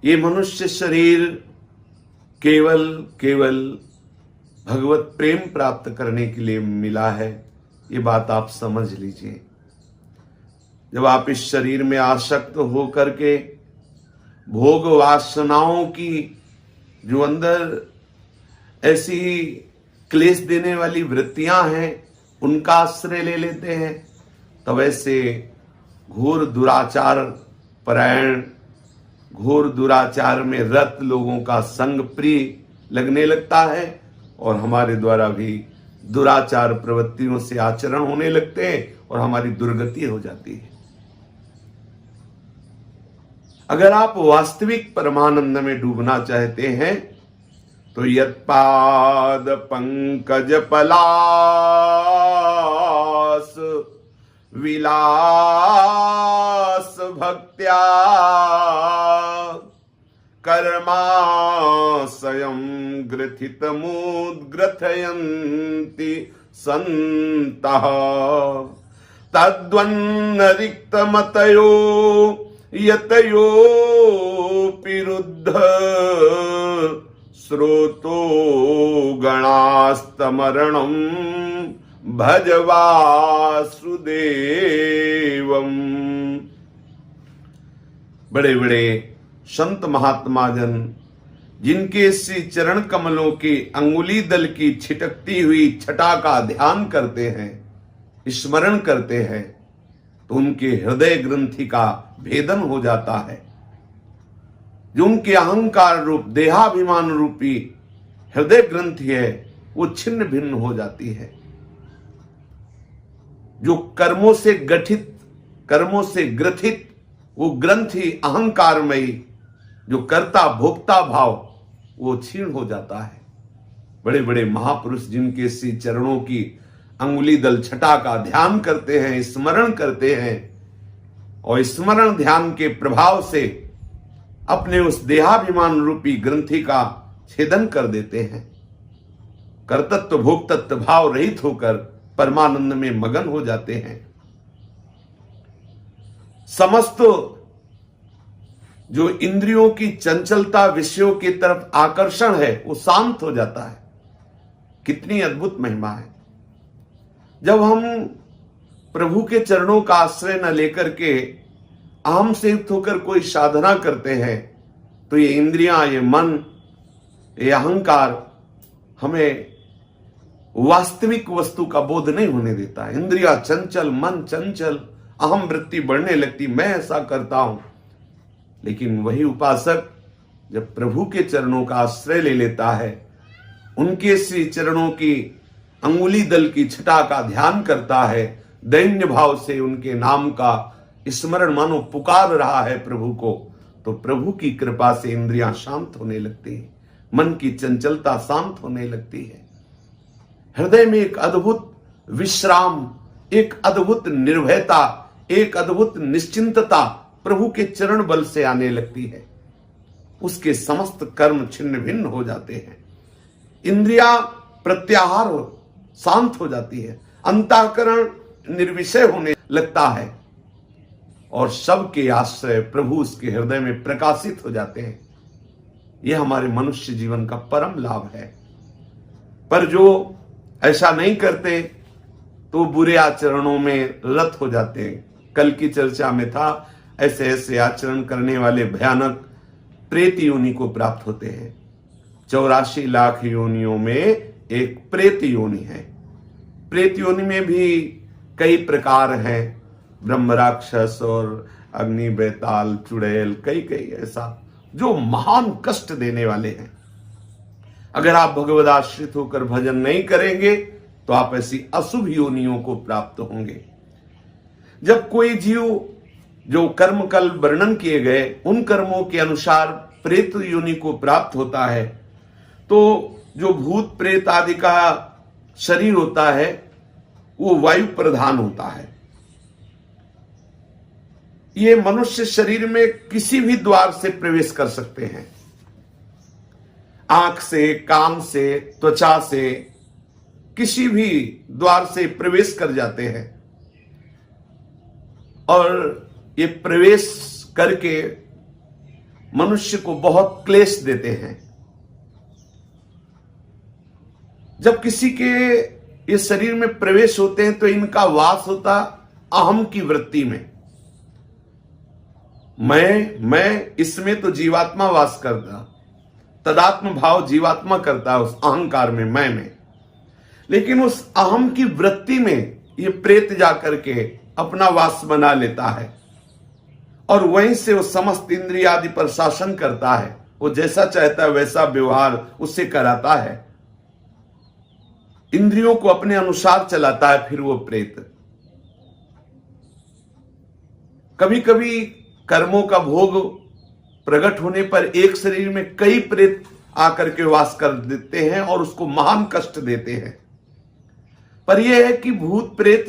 ये मनुष्य शरीर केवल भगवत प्रेम प्राप्त करने के लिए मिला है, ये बात आप समझ लीजिए। जब आप इस शरीर में आसक्त हो करके भोग वासनाओं की जो अंदर ऐसी क्लेश देने वाली वृत्तियां हैं उनका आश्रय ले लेते हैं, तब ऐसे घोर दुराचार परायण, घोर दुराचार में रत लोगों का संग प्रिय लगने लगता है और हमारे द्वारा भी दुराचार प्रवृत्तियों से आचरण होने लगते हैं और हमारी दुर्गति हो जाती है। अगर आप वास्तविक परमानंद में डूबना चाहते हैं तो यत्पाद पंकज पलास विलास भक्त्या कर्माशयं ग्रथितमुद्ग्रथयन्ति सन्तः तद्वन्न रिक्तमतयो यतयोऽपि रुद्ध स्रोतो गणास्तमरणं भज वासुदेवम्। बड़े बड़े संत महात्मा जन जिनके श्री चरण कमलों की अंगुली दल की छिटकती हुई छटा का ध्यान करते हैं, स्मरण करते हैं, तो उनके हृदय ग्रंथि का भेदन हो जाता है। जो उनके अहंकार रूप देहाभिमान रूपी हृदय ग्रंथि है वो छिन्न भिन्न हो जाती है। जो कर्मों से गठित, कर्मों से ग्रथित वो ग्रंथि अहंकारमयी, जो कर्ता भोक्ता भाव, वो क्षीण हो जाता है। बड़े बड़े महापुरुष जिनके श्री चरणों की अंगुली दल छटा का ध्यान करते हैं, स्मरण करते हैं और स्मरण ध्यान के प्रभाव से अपने उस देहाभिमान रूपी ग्रंथि का छेदन कर देते हैं, कर्तृत्व भोक्तत्व भाव रहित होकर परमानंद में मगन हो जाते हैं। समस्त जो इंद्रियों की चंचलता, विषयों की तरफ आकर्षण है, वो शांत हो जाता है। कितनी अद्भुत महिमा है। जब हम प्रभु के चरणों का आश्रय न लेकर के अहम से युक्त होकर कोई साधना करते हैं तो ये इंद्रियां, ये मन, ये अहंकार हमें वास्तविक वस्तु का बोध नहीं होने देता। इंद्रियां चंचल, मन चंचल, अहम वृत्ति बढ़ने लगती, मैं ऐसा करता हूं। लेकिन वही उपासक जब प्रभु के चरणों का आश्रय ले लेता है, उनके श्री चरणों की अंगुली दल की छटा का ध्यान करता है, दैन्य भाव से उनके नाम का स्मरण मानो पुकार रहा है प्रभु को, तो प्रभु की कृपा से इंद्रियां शांत होने लगती हैं, मन की चंचलता शांत होने लगती है। हृदय में एक अद्भुत विश्राम, एक अद्भुत निर्भयता, एक अद्भुत निश्चिंतता प्रभु के चरण बल से आने लगती है। उसके समस्त कर्म छिन्न भिन्न हो जाते हैं, इंद्रिया प्रत्याहार शांत हो जाती है, अंतःकरण निर्विषय होने लगता है और सबके आश्रय प्रभु उसके हृदय में प्रकाशित हो जाते हैं। यह हमारे मनुष्य जीवन का परम लाभ है। पर जो ऐसा नहीं करते तो बुरे आचरणों में रत हो जाते हैं। कल की चर्चा में था, ऐसे ऐसे आचरण करने वाले भयानक प्रेत योनि को प्राप्त होते हैं। 84 लाख योनियों में एक प्रेत योनि है। प्रेत योनि में भी कई प्रकार हैं, ब्रह्म राक्षस और अग्नि बेताल चुड़ैल, कई ऐसा जो महान कष्ट देने वाले हैं। अगर आप भगवद आश्रित होकर भजन नहीं करेंगे तो आप ऐसी अशुभ योनियों को प्राप्त होंगे। जब कोई जीव जो कर्म कल वर्णन किए गए उन कर्मों के अनुसार प्रेत योनि को प्राप्त होता है, तो जो भूत प्रेत आदि का शरीर होता है वो वायु प्रधान होता है। ये मनुष्य शरीर में किसी भी द्वार से प्रवेश कर सकते हैं, आंख से, कान से, त्वचा से, किसी भी द्वार से प्रवेश कर जाते हैं और ये प्रवेश करके मनुष्य को बहुत क्लेश देते हैं। जब किसी के ये शरीर में प्रवेश होते हैं तो इनका वास होता अहम की वृत्ति में। मैं इसमें तो जीवात्मा वास करता, तदात्म भाव जीवात्मा करता उस अहंकार में, मैं में। लेकिन उस अहम की वृत्ति में ये प्रेत जाकर के अपना वास बना लेता है और वहीं से वो समस्त इंद्रिय आदि पर शासन करता है। वो जैसा चाहता है वैसा व्यवहार उससे कराता है, इंद्रियों को अपने अनुसार चलाता है। फिर वो प्रेत कभी कभी कर्मों का भोग प्रकट होने पर एक शरीर में कई प्रेत आकर के वास कर देते हैं और उसको महान कष्ट देते हैं। पर यह है कि भूत प्रेत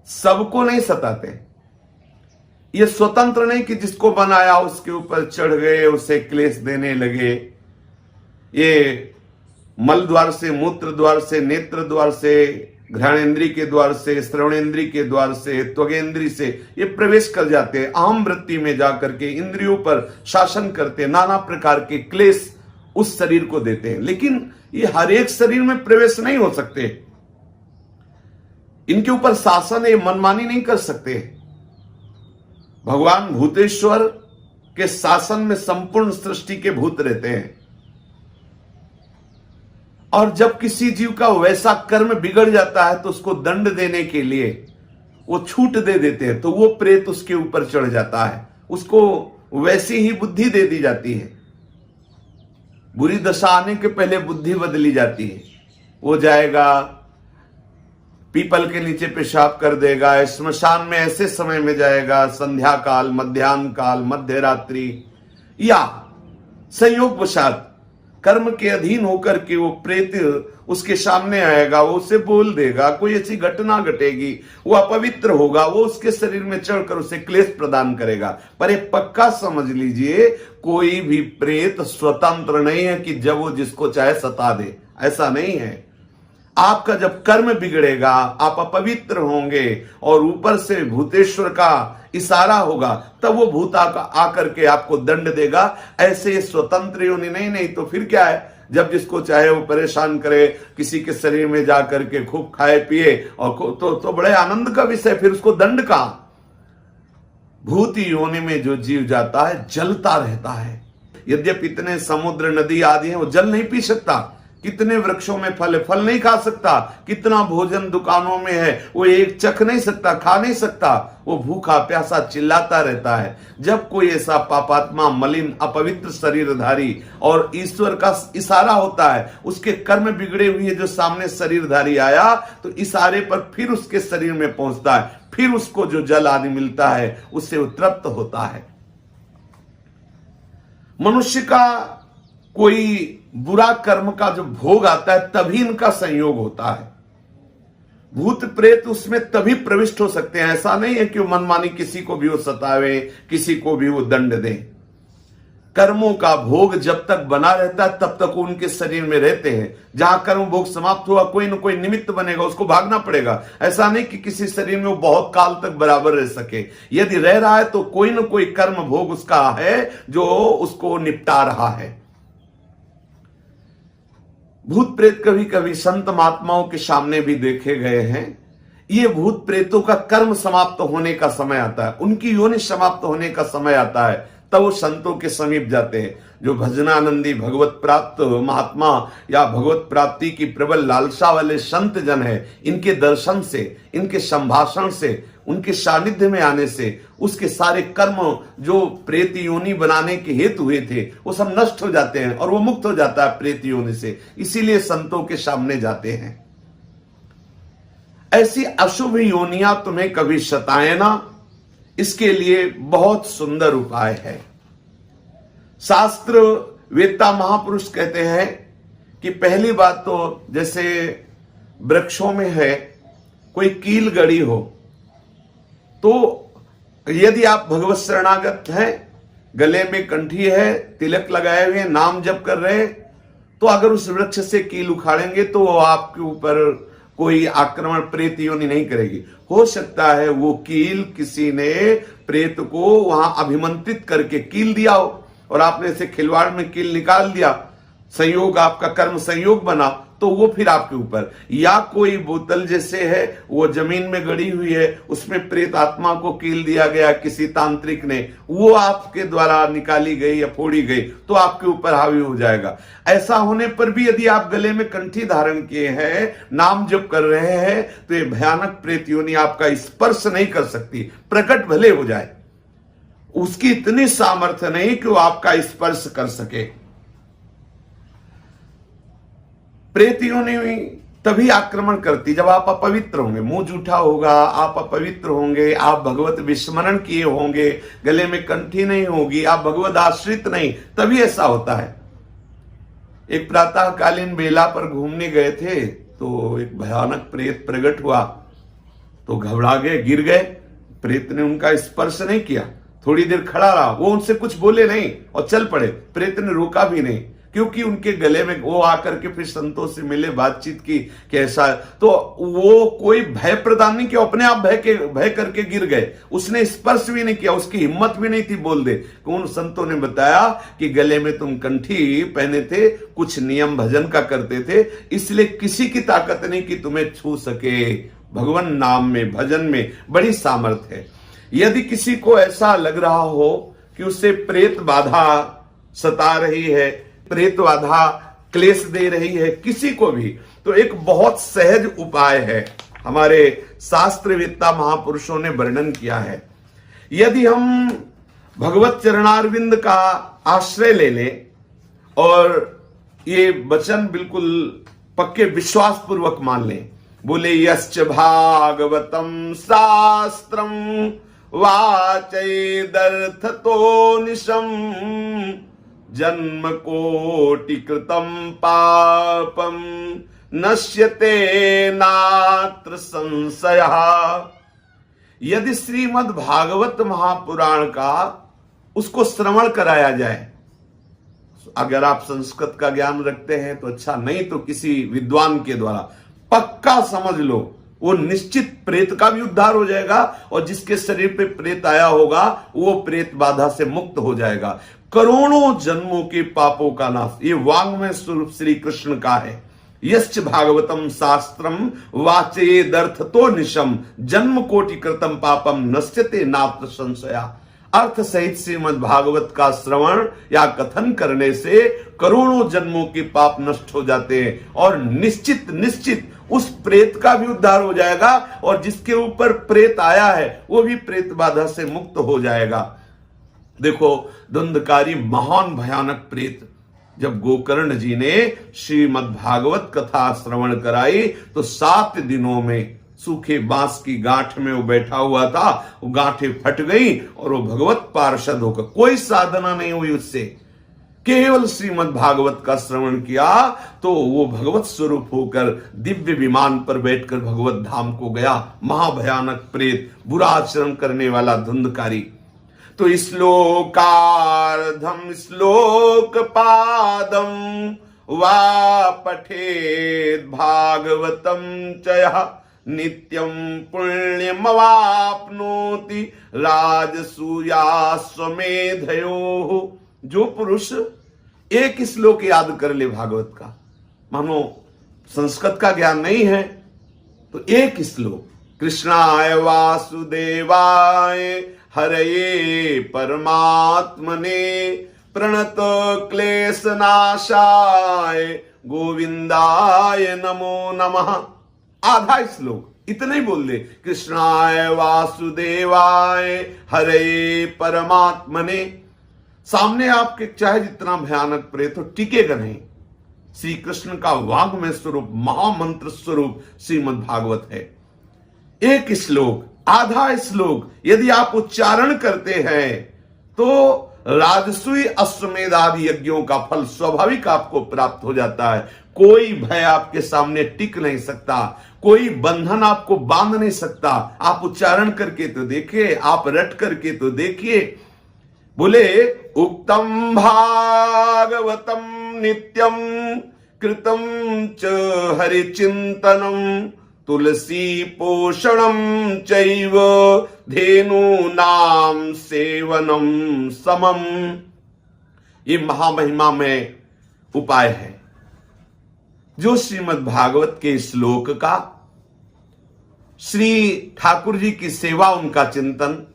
सबको नहीं सताते। ये स्वतंत्र नहीं कि जिसको बनाया उसके ऊपर चढ़ गए, उसे क्लेश देने लगे। ये मल द्वार से, मूत्र द्वार से, नेत्र द्वार से, घ्राणेन्द्रिय के द्वार से, श्रवणेन्द्रिय के द्वार से, त्वगेन्द्रिय से ये प्रवेश कर जाते हैं। अहम वृत्ति में जाकर के इंद्रियों पर शासन करते, नाना प्रकार के क्लेश उस शरीर को देते हैं। लेकिन ये हर एक शरीर में प्रवेश नहीं हो सकते, इनके ऊपर शासन ये मनमानी नहीं कर सकते। भगवान भूतेश्वर के शासन में संपूर्ण सृष्टि के भूत रहते हैं और जब किसी जीव का वैसा कर्म बिगड़ जाता है तो उसको दंड देने के लिए वो छूट दे देते हैं, तो वो प्रेत उसके ऊपर चढ़ जाता है, उसको वैसी ही बुद्धि दे दी जाती है। बुरी दशा आने के पहले बुद्धि बदली जाती है। वो जाएगा पीपल के नीचे पेशाब कर देगा, श्मशान में ऐसे समय में जाएगा, संध्या काल, मध्याह्न काल, मध्य रात्रि, या संयोगवशात कर्म के अधीन होकर के वो प्रेत उसके सामने आएगा, वो उसे बोल देगा, कोई ऐसी घटना घटेगी, वो अपवित्र होगा, वो उसके शरीर में चढ़कर उसे क्लेश प्रदान करेगा। पर एक पक्का समझ लीजिए, कोई भी प्रेत स्वतंत्र नहीं है कि जब वो जिसको चाहे सता दे, ऐसा नहीं है। आपका जब कर्म बिगड़ेगा, आप अपवित्र होंगे और ऊपर से भूतेश्वर का इशारा होगा, तब वो भूत आकर के आपको दंड देगा। ऐसे स्वतंत्र योनि नहीं तो फिर क्या है, जब जिसको चाहे वो परेशान करे, किसी के शरीर में जाकर के खूब खाए पिए और तो बड़े आनंद का विषय, फिर उसको दंड का। भूत योनि में जो जीव जाता है जलता रहता है। यद्यपि इतने समुद्र नदी आदि हैं, वो जल नहीं पी सकता, कितने वृक्षों में फल है, फल नहीं खा सकता, कितना भोजन दुकानों में है, वो एक चख नहीं सकता, खा नहीं सकता, वो भूखा प्यासा चिल्लाता रहता है। जब कोई ऐसा पापात्मा, मलिन, अपवित्र शरीरधारी और ईश्वर का इशारा होता है, उसके कर्म बिगड़े हुए जो सामने शरीरधारी आया, तो इशारे पर फिर उसके शरीर में पहुंचता है, फिर उसको जो जल आदि मिलता है उससे वो तृप्त होता है। मनुष्य का कोई बुरा कर्म का जो भोग आता है तभी इनका संयोग होता है। भूत प्रेत उसमें तभी प्रविष्ट हो सकते हैं। ऐसा नहीं है कि वो मनमानी किसी को भी वो सतावे, किसी को भी वो दंड दे। कर्मों का भोग जब तक बना रहता है तब तक उनके शरीर में रहते हैं। जहां कर्म भोग समाप्त हुआ, कोई न कोई निमित्त बनेगा, उसको भागना पड़ेगा। ऐसा नहीं कि किसी शरीर में वो बहुत काल तक बराबर रह सके। यदि रह रहा है तो कोई न कोई कर्म भोग उसका है जो उसको निपटा रहा है। भूत प्रेत कभी कभी संत महात्माओं के सामने भी देखे गए हैं। ये भूत प्रेतों का कर्म समाप्त होने का समय आता है, उनकी योनि समाप्त होने का समय आता है, तब वो संतों के समीप जाते हैं। जो भजनानंदी, भगवत प्राप्त महात्मा या भगवत प्राप्ति की प्रबल लालसा वाले संत जन है, इनके दर्शन से, इनके संभाषण से, उनके सानिध्य में आने से उसके सारे कर्म जो प्रेत योनि बनाने के हेतु हुए थे वो सब नष्ट हो जाते हैं और वो मुक्त हो जाता है प्रेत योनि से। इसीलिए संतों के सामने जाते हैं। ऐसी अशुभ योनियां तुम्हें कभी सताए ना, इसके लिए बहुत सुंदर उपाय है। शास्त्र वेत्ता महापुरुष कहते हैं कि पहली बात तो जैसे वृक्षों में है कोई कील गड़ी हो, तो यदि आप भगवत शरणागत हैं, गले में कंठी है, तिलक लगाए हुए, नाम जप कर रहे हैं, तो अगर उस वृक्ष से कील उखाड़ेंगे तो वो आपके ऊपर कोई आक्रमण प्रेत योनि नहीं करेगी। हो सकता है वो कील किसी ने प्रेत को वहां अभिमंत्रित करके कील दिया हो और आपने से खिलवाड़ में कील निकाल दिया, संयोग आपका कर्म संयोग बना, तो वो फिर आपके ऊपर। या कोई बोतल जैसे है वो जमीन में गड़ी हुई है, उसमें प्रेत आत्मा को कील दिया गया किसी तांत्रिक ने, वो आपके द्वारा निकाली गई या फोड़ी गई तो आपके ऊपर हावी हो जाएगा। ऐसा होने पर भी यदि आप गले में कंठी धारण किए हैं, नाम जप कर रहे हैं, तो ये भयानक प्रेत योनि आपका स्पर्श नहीं कर सकती, प्रकट भले हो जाए, उसकी इतनी सामर्थ्य नहीं कि वो आपका स्पर्श कर सके। प्रेत योनि तभी आक्रमण करती जब आप अपवित्र होंगे, मुंह जूठा होगा, आप अपवित्र होंगे, आप भगवत विस्मरण किए होंगे, गले में कंठी नहीं होगी, आप भगवत आश्रित नहीं, तभी ऐसा होता है। एक प्रातःकालीन बेला पर घूमने गए थे तो एक भयानक प्रेत प्रकट हुआ, तो घबरा गए, गिर गए। प्रेत ने उनका स्पर्श नहीं किया, थोड़ी देर खड़ा रहा, वो उनसे कुछ बोले नहीं और चल पड़े। प्रेत ने रोका भी नहीं, क्योंकि उनके गले में वो आकर के फिर संतों से मिले, बातचीत की कैसा, तो वो कोई भय प्रदान नहीं किया, अपने आप भय करके गिर गए, उसने स्पर्श भी नहीं किया, उसकी हिम्मत भी नहीं थी बोल दे। उन संतों ने बताया कि गले में तुम कंठी पहने थे, कुछ नियम भजन का करते थे, इसलिए किसी की ताकत नहीं कि तुम्हें छू सके। भगवान नाम में, भजन में बड़ी सामर्थ्य है। यदि किसी को ऐसा लग रहा हो कि उसे प्रेत बाधा सता रही है, प्रेत बाधा क्लेश दे रही है किसी को भी, तो एक बहुत सहज उपाय है, हमारे शास्त्रवेत्ता महापुरुषों ने वर्णन किया है। यदि हम भगवत चरणारविंद का आश्रय ले लें और ये वचन बिल्कुल पक्के विश्वास पूर्वक मान लें, बोले यश्च भागवतम शास्त्रम वाचैदर्थतो निशम जन्म कोटि कृतम पापम नश्यते नात्र संशयः। यदि श्रीमद् भागवत महापुराण का उसको श्रवण कराया जाए, अगर आप संस्कृत का ज्ञान रखते हैं तो अच्छा, नहीं तो किसी विद्वान के द्वारा पक्का समझ लो, वो निश्चित प्रेत का भी उद्धार हो जाएगा और जिसके शरीर पे प्रेत आया होगा वो प्रेत बाधा से मुक्त हो जाएगा। करोड़ों जन्मों के पापों का नाश, ये वांग्मय स्वरूप श्री कृष्ण का है। यश्च भागवतम शास्त्रम वाचेदर्थतो निशम जन्म कोटि कृतम पापम नश्यते नात्र संशया। अर्थ सहित श्रीमद् भागवत का श्रवण या कथन करने से करोड़ों जन्मों के पाप नष्ट हो जाते हैं और निश्चित निश्चित उस प्रेत का भी उद्धार हो जाएगा और जिसके ऊपर प्रेत आया है वो भी प्रेत बाधा से मुक्त हो जाएगा। देखो, धुंधकारी महान भयानक प्रेत, जब गोकर्ण जी ने श्रीमद् भागवत कथा श्रवण कराई तो 7 दिनों में सूखे बांस की गांठ में वो बैठा हुआ था, वो गांठें फट गई और वो भगवत पार्षद होकर, कोई साधना नहीं हुई उससे, केवल श्रीमद् भागवत का श्रवण किया तो वो भगवत स्वरूप होकर दिव्य विमान पर बैठकर भगवत धाम को गया। महाभयानक प्रेत, बुरा आचरण करने वाला धुंधकारी। तो श्लोकार्धम श्लोक पादम वा पठेद भागवतम चयः नित्यम पुण्यमवाप्नोति राजसूयाश्वमेधयोः। जो पुरुष एक श्लोक याद कर ले भागवत का, मानो संस्कृत का ज्ञान नहीं है, तो एक श्लोक, कृष्णाय वासुदेवाय हरये परमात्मने प्रणत क्लेशनाशाय गोविंदाय नमो नमः, आधा श्लोक इतना ही बोल दे, कृष्णाय वासुदेवाय हरये परमात्मने। सामने आपके चाहे जितना भयानक प्रेत हो टिकेगा नहीं। श्री कृष्ण का वाग्मय स्वरूप, महामंत्र स्वरूप श्रीमद् भागवत है। एक श्लोक, आधा श्लोक यदि आप उच्चारण करते हैं तो राजसूय अश्वमेध आदि यज्ञों का फल स्वाभाविक आपको प्राप्त हो जाता है। कोई भय आपके सामने टिक नहीं सकता, कोई बंधन आपको बांध नहीं सकता। आप उच्चारण करके तो देखिए, आप रट करके तो देखिए। बोले उक्तम भागवतम नित्यम कृतम च हरिचिंतनम तुलसी पोषणम चैव धेनूनाम सेवनम समम। ये महामहिमा में उपाय है जो श्रीमद् भागवत के श्लोक का, श्री ठाकुर जी की सेवा, उनका चिंतन,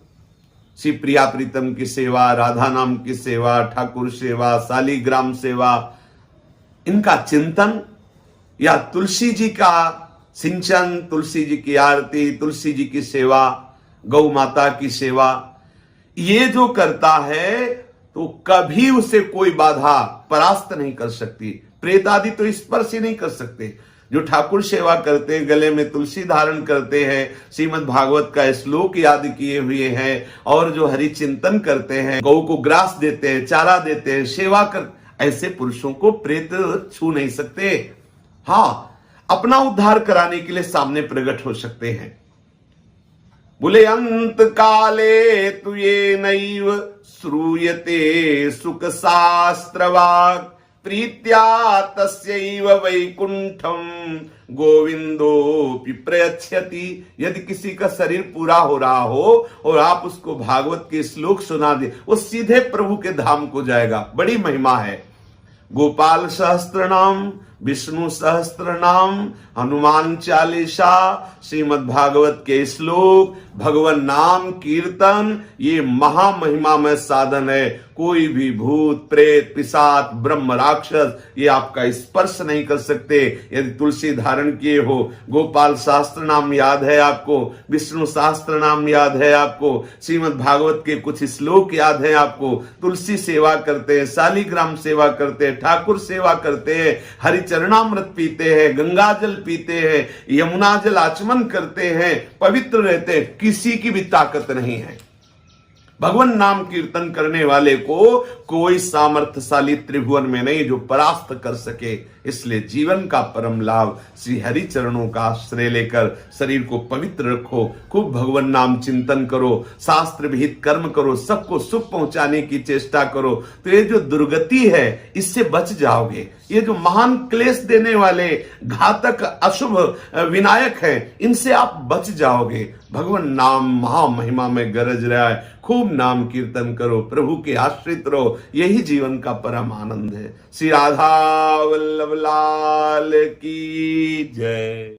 श्री प्रिया प्रीतम की सेवा, राधा नाम की सेवा, ठाकुर सेवा, शालिग्राम सेवा, इनका चिंतन, या तुलसी जी का सिंचन, तुलसी जी की आरती, तुलसी जी की सेवा, गौ माता की सेवा, ये जो करता है तो कभी उसे कोई बाधा परास्त नहीं कर सकती। प्रेत आदि तो स्पर्श ही नहीं कर सकते। जो ठाकुर सेवा करते हैं, गले में तुलसी धारण करते हैं, श्रीमद् भागवत का श्लोक याद किए हुए हैं, और जो हरि चिंतन करते हैं, गौ को ग्रास देते हैं, चारा देते हैं, सेवा कर, ऐसे पुरुषों को प्रेत छू नहीं सकते। हाँ, अपना उद्धार कराने के लिए सामने प्रकट हो सकते हैं। बोले अंत काले तु ये नैव श्रूयते सुख शास्त्रवाक् प्रीत्या तस्यैव वैकुंठम गोविंदोपि प्रयच्छति। यदि किसी का शरीर पूरा हो रहा हो और आप उसको भागवत के श्लोक सुना दे, वो सीधे प्रभु के धाम को जाएगा। बड़ी महिमा है। गोपाल सहस्त्र नाम, विष्णु सहस्त्र नाम, हनुमान चालीसा, श्रीमद् भागवत के श्लोक, भगवान नाम कीर्तन, ये महामहिमा में साधन है। कोई भी भूत प्रेत पिशाच ब्रह्म राक्षस ये आपका स्पर्श नहीं कर सकते यदि तुलसी धारण किए हो। गोपाल शास्त्र नाम याद है आपको, विष्णु शास्त्र नाम याद है आपको, श्रीमद् भागवत के कुछ श्लोक याद है आपको, तुलसी सेवा करते हैं, शालिग्राम सेवा करते हैं, ठाकुर सेवा करते हैं, हरिचरणामृत पीते हैं, गंगा जल पीते हैं, यमुना जल आचमन करते हैं, पवित्र रहते हैं, किसी की भी ताकत नहीं है। भगवान नाम कीर्तन करने वाले को कोई सामर्थ्यशाली त्रिभुवन में नहीं जो परास्त कर सके। इसलिए जीवन का परम लाभ श्री हरि चरणों का आश्रय लेकर शरीर को पवित्र रखो, खूब भगवान नाम चिंतन करो, शास्त्र विहित कर्म करो, सबको सुख पहुंचाने की चेष्टा करो, तो ये जो दुर्गति है इससे बच जाओगे। ये जो महान क्लेश देने वाले घातक अशुभ विनायक हैं, इनसे आप बच जाओगे। भगवान नाम महामहिमा में गरज रहा है। खूब नाम कीर्तन करो, प्रभु के आश्रित रहो, यही जीवन का परम आनंद है। श्री राधा वल्लभ लाल की जय।